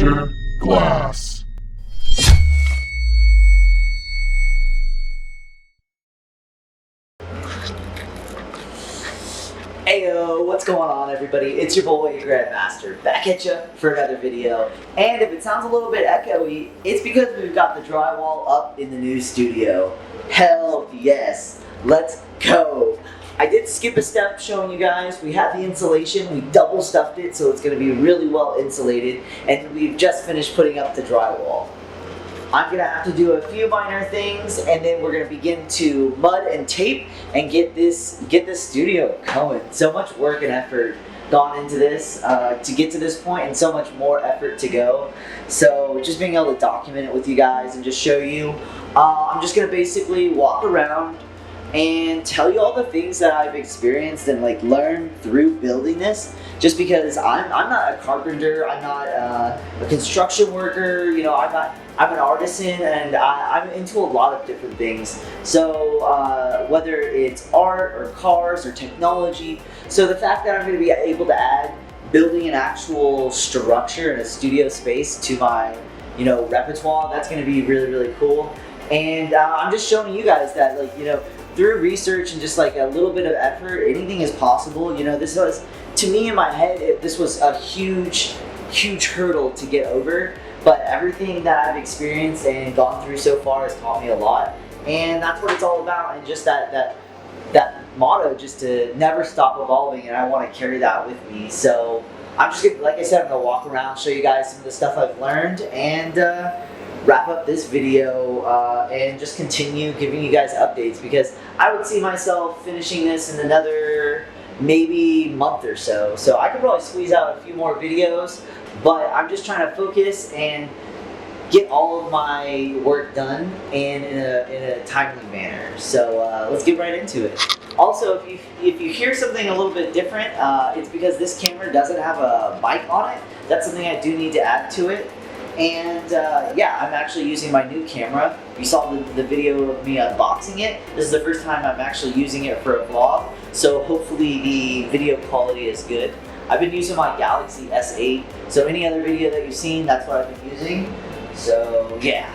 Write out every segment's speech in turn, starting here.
Masterclass. Heyo, what's going on everybody? It's your boy Grandmaster back at you for another video. And if it sounds a little bit echoey, it's because we've got the drywall up in the new studio. Hell yes, let's go. I did skip a step showing you guys. We have the insulation, we double stuffed it so it's going to be really well insulated, and we've just finished putting up the drywall. I'm going to have to do a few minor things, and then we're going to begin to mud and tape and get this studio going. So much work and effort gone into this to get to this point, and so much more effort to go. So just being able to document it with you guys and just show you, I'm just going to basically walk around and tell you all the things that I've experienced and like learned through building this. Just because I'm not a carpenter, I'm not a construction worker, you know, I'm an artisan, and I'm into a lot of different things. So whether it's art or cars or technology, so the fact that I'm going to be able to add building an actual structure in a studio space to my, you know, repertoire, that's going to be really, really cool. And I'm just showing you guys that, like, you know, through research and just like a little bit of effort, anything is possible. You know, this was, to me in my head, this was a huge hurdle to get over. But everything that I've experienced and gone through so far has taught me a lot. And that's what it's all about. And just that motto, just to never stop evolving. And I want to carry that with me. So I'm just gonna, like I said, I'm gonna walk around, show you guys some of the stuff I've learned, and wrap up this video and just continue giving you guys updates, because I would see myself finishing this in another maybe month or so. So I could probably squeeze out a few more videos, but I'm just trying to focus and get all of my work done and in a timely manner. So let's get right into it. Also, if you hear something a little bit different, it's because this camera doesn't have a mic on it. That's something I do need to add to it. And yeah, I'm actually using my new camera. You saw the video of me unboxing it. This is the first time I'm actually using it for a vlog, so hopefully the video quality is good. I've been using my Galaxy S8, so any other video that you've seen, that's what I've been using. So yeah.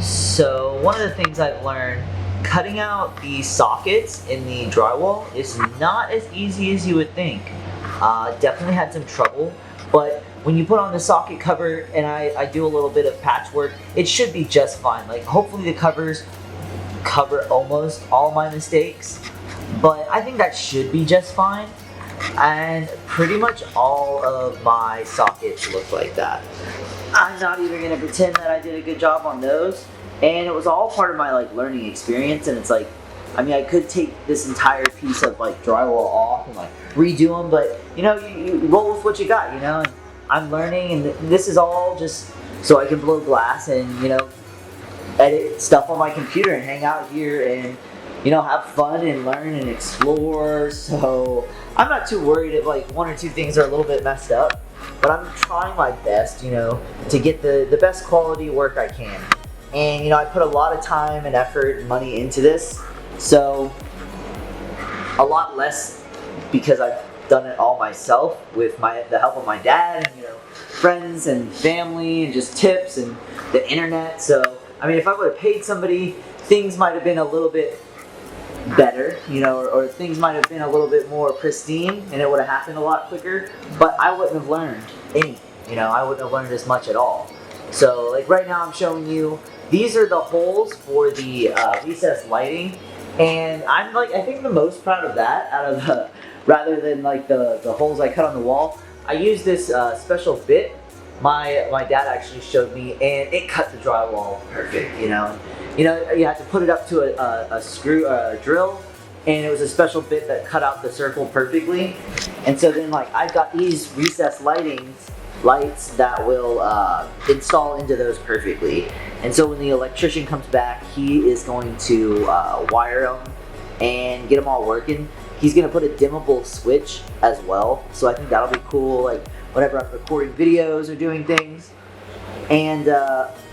So one of the things I've learned, cutting out the sockets in the drywall is not as easy as you would think. Definitely had some trouble. But when you put on the socket cover and I do a little bit of patchwork, it should be just fine. Like, hopefully the covers cover almost all my mistakes, but I think that should be just fine. And pretty much all of my sockets look like that. I'm not even gonna pretend that I did a good job on those. And it was all part of my like learning experience, and it's like, I mean, I could take this entire piece of like drywall off and like redo them, but you know, you roll with what you got, you know. And I'm learning, and this is all just so I can blow glass and, you know, edit stuff on my computer and hang out here and, you know, have fun and learn and explore. So I'm not too worried if like one or two things are a little bit messed up, but I'm trying my best, you know, to get the best quality work I can. And you know, I put a lot of time and effort and money into this. So a lot less because I've done it all myself with the help of my dad and, you know, friends and family and just tips and the internet. So I mean, if I would have paid somebody, things might have been a little bit better, you know, or things might have been a little bit more pristine and it would have happened a lot quicker, but I wouldn't have learned anything, you know, I wouldn't have learned as much at all. So like right now I'm showing you, these are the holes for the recessed lighting. And I'm like, I think the most proud of that out of the, rather than like the holes I cut on the wall. I used this special bit my dad actually showed me, and it cut the drywall perfect, you know. You know, you had to put it up to a drill, and it was a special bit that cut out the circle perfectly. And so then like I've got these recessed lights that will install into those perfectly. And so when the electrician comes back, he is going to wire them and get them all working. He's gonna put a dimmable switch as well, so I think that'll be cool, like whenever I'm recording videos or doing things. And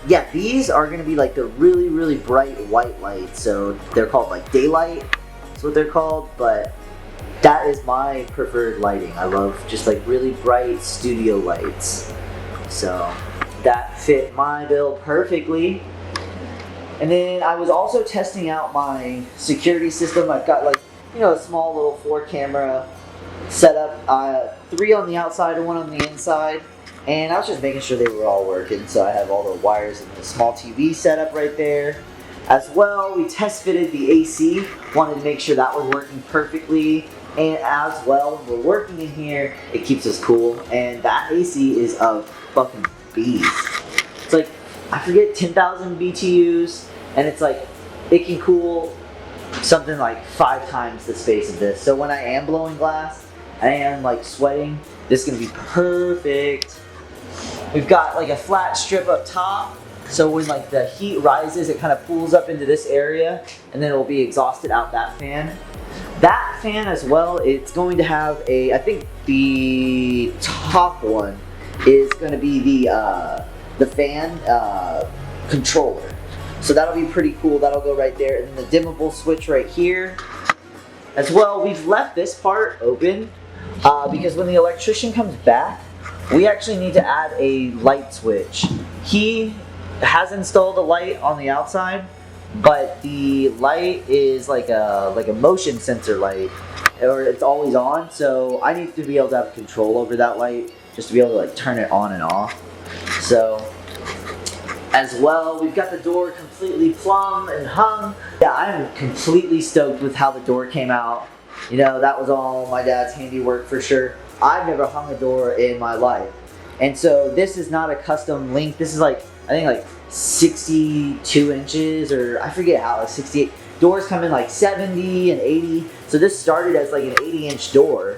yeah, these are gonna be like the really bright white lights, so they're called like daylight, that's what they're called. But that is my preferred lighting. I love just like really bright studio lights. So that fit my bill perfectly. And then I was also testing out my security system. I've got like, you know, a small little 4-camera setup, 3 on the outside and 1 on the inside. And I was just making sure they were all working. So I have all the wires and the small TV setup right there. As well, we test fitted the AC. Wanted to make sure that was working perfectly. And as well, when we're working in here, it keeps us cool. And that AC is a fucking beast. It's like, I forget, 10,000 BTUs. And it's like, it can cool something like 5 times the space of this. So when I am blowing glass, I am like sweating, this is gonna be perfect. We've got like a flat strip up top. So when like the heat rises, it kind of pools up into this area and then it will be exhausted out that fan. That fan as well, it's going to have I think the top one is going to be the fan controller. So that'll be pretty cool. That'll go right there. And then the dimmable switch right here. As well, we've left this part open because when the electrician comes back, we actually need to add a light switch. He has installed a light on the outside, but the light is like a motion sensor light, or it's always on. So I need to be able to have control over that light, just to be able to like turn it on and off. So as well, we've got the door completely plumb and hung. Yeah, I'm completely stoked with how the door came out. You know, that was all my dad's handiwork for sure. I've never hung a door in my life. And so this is not a custom length. This is like, I think like 62 inches, or I forget how, like 68. Doors come in like 70 and 80. So this started as like an 80-inch door.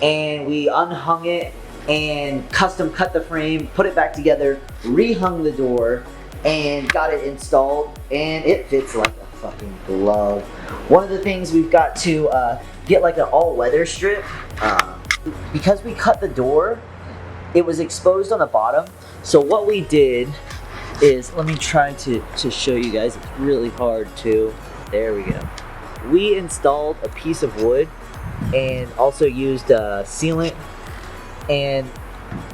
And we unhung it and custom cut the frame, put it back together, rehung the door, and got it installed, and it fits like a fucking glove. One of the things we've got to get like an all-weather strip, because we cut the door, it was exposed on the bottom. So what we did is, let me try to show you guys, it's really hard to, there we go. We installed a piece of wood and also used sealant and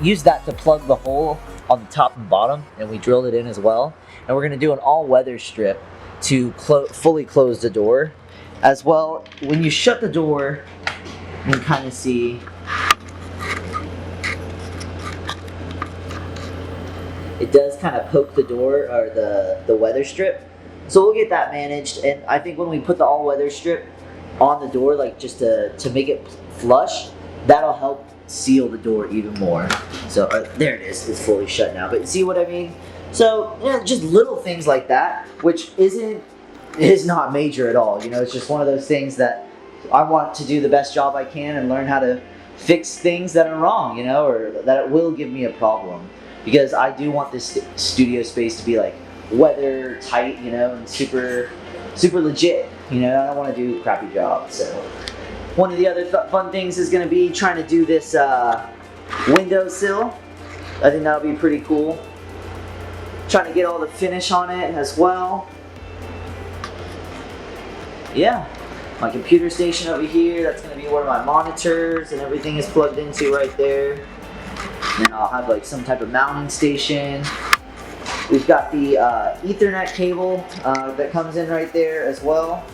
used that to plug the hole on the top and bottom, and we drilled it in as well. And we're gonna do an all-weather strip to fully close the door. As well, when you shut the door, you can kind of see it does kind of poke the door, or the weather strip. So we'll get that managed, and I think when we put the all-weather strip on the door, like just to make it flush, that'll help seal the door even more. So there it is, it's fully shut now, but you see what I mean? So yeah, just little things like that, which is not major at all. You know, it's just one of those things that I want to do the best job I can and learn how to fix things that are wrong, you know, or that it will give me a problem. Because I do want this studio space to be like weather tight, you know, and super legit. You know, I don't want to do a crappy job. So one of the other fun things is going to be trying to do this windowsill. I think that'll be pretty cool. Trying to get all the finish on it as well. Yeah, my computer station over here, that's going to be where my monitors and everything is plugged into right there. And then I'll have like some type of mounting station. We've got the Ethernet cable that comes in right there as well.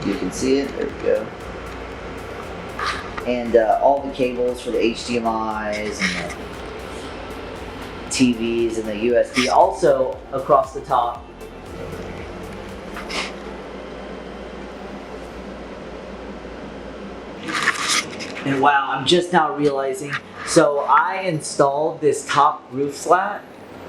You can see it, there we go. And all the cables for the HDMIs and the TVs and the USB, also across the top. And wow, I'm just now realizing, so I installed this top roof slat,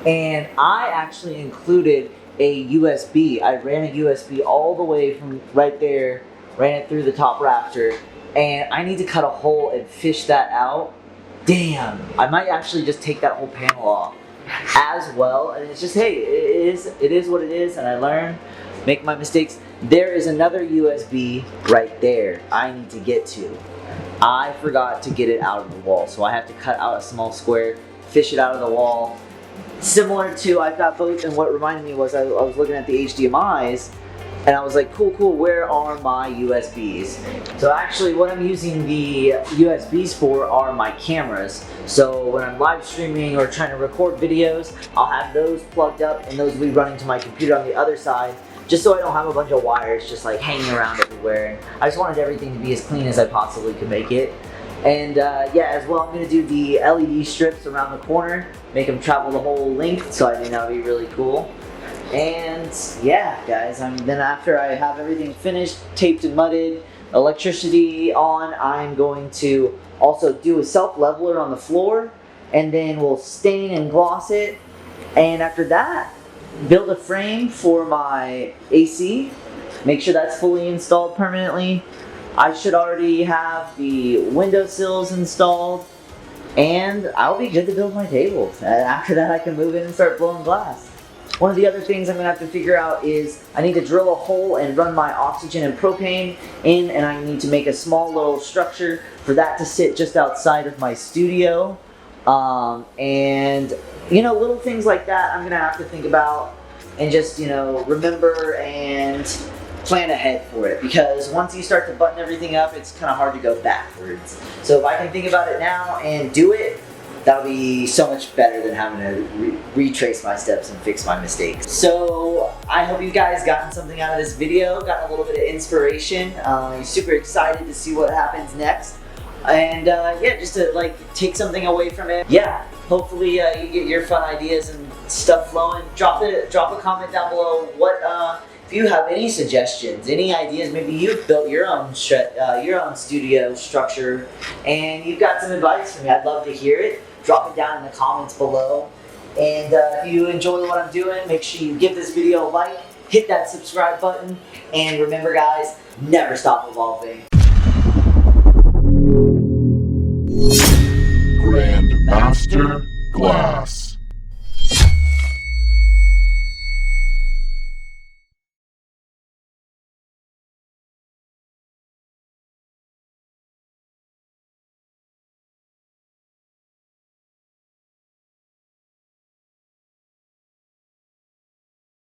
and I actually included a USB. I ran a USB all the way from right there, ran it through the top rafter, and I need to cut a hole and fish that out. Damn, I might actually just take that whole panel off as well. And it's just, hey, it is what it is, and I learn, make my mistakes. There is another USB right there I need to get to. I forgot to get it out of the wall, so I have to cut out a small square, fish it out of the wall. Similar to, I've got both, and what reminded me was I was looking at the HDMIs, And I was like, cool, where are my USBs? So actually what I'm using the USBs for are my cameras. So when I'm live streaming or trying to record videos, I'll have those plugged up and those will be running to my computer on the other side, just so I don't have a bunch of wires just like hanging around everywhere. I just wanted everything to be as clean as I possibly could make it. And yeah, as well, I'm going to do the LED strips around the corner, make them travel the whole length, so I think that would be really cool. And yeah, guys, then after I have everything finished, taped and mudded, electricity on, I'm going to also do a self-leveler on the floor, and then we'll stain and gloss it. And after that, build a frame for my AC, make sure that's fully installed permanently. I should already have the windowsills installed, and I'll be good to build my tables. After that, I can move in and start blowing glass. One of the other things I'm going to have to figure out is I need to drill a hole and run my oxygen and propane in, and I need to make a small little structure for that to sit just outside of my studio. And, you know, little things like that I'm going to have to think about and just, you know, remember and plan ahead for it, because once you start to button everything up, it's kind of hard to go backwards. So if I can think about it now and do it, that'll be so much better than having to retrace my steps and fix my mistakes. So I hope you guys gotten something out of this video, gotten a little bit of inspiration. Super excited to see what happens next. And yeah, just to like take something away from it. Yeah, hopefully you get your fun ideas and stuff flowing. Drop a comment down below if you have any suggestions, any ideas. Maybe you've built your own studio structure and you've got some advice for me. I'd love to hear it. Drop it down in the comments below. And if you enjoy what I'm doing, make sure you give this video a like, hit that subscribe button, and remember guys, never stop evolving. Grandmaster Glass.